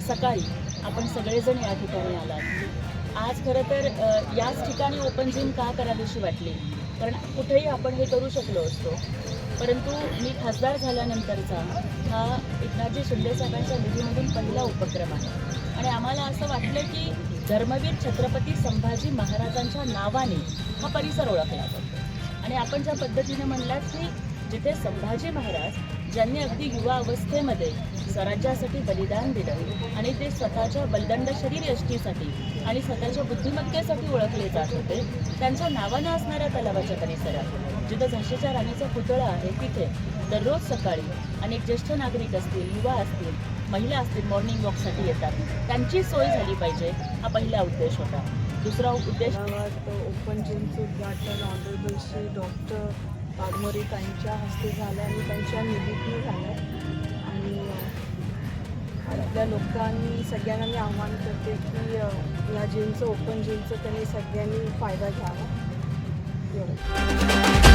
सकाळी आपण सगळेजण या ठिकाणी आलात। आज खरं तर याच ठिकाणी ओपन जिम का करावीशी वाटली, कारण कुठेही आपण हे करू शकलो असतो, परंतु मी खासदार झाल्यानंतरचा हा एकनाथजी शिंदे साहेबांच्या निधीमधून पहिला उपक्रम आहे आणि आम्हाला असं वाटलं की धर्मवीर छत्रपती संभाजी महाराजांच्या नावाने हा परिसर ओळखला जातो आणि आपण ज्या पद्धतीने म्हणलात की जिथे संभाजी महाराज ज्यांनी अगदी युवा अवस्थेमध्ये स्वराज्यासाठी बलिदान दिलं आणि ते स्वतःच्या बलदंड शरीर यष्टीसाठी आणि स्वतःच्या बुद्धिमत्तेसाठी ओळखले जात होते, त्यांच्या नावानं असणाऱ्या तलावाच्या परिसरात जिथं झाशीच्या राणीचा पुतळा आहे तिथे दररोज सकाळी अनेक ज्येष्ठ नागरिक असतील, युवा असतील, महिला असतील, मॉर्निंग वॉकसाठी येतात, त्यांची सोय झाली पाहिजे हा पहिला उद्देश होता। दुसरा उद्देश ओपन जिमचं उद्घाटन ऑनरेबल श्री डॉक्टर वाघमोरे त्यांच्या हस्ते झालं आणि त्यांच्या निधीतून झालं आणि आपल्या लोकांनी सगळ्यांना मी आव्हान करते की या जिमचं ओपन जिमचं त्यांनी सगळ्यांनी फायदा घ्यावा। एवढं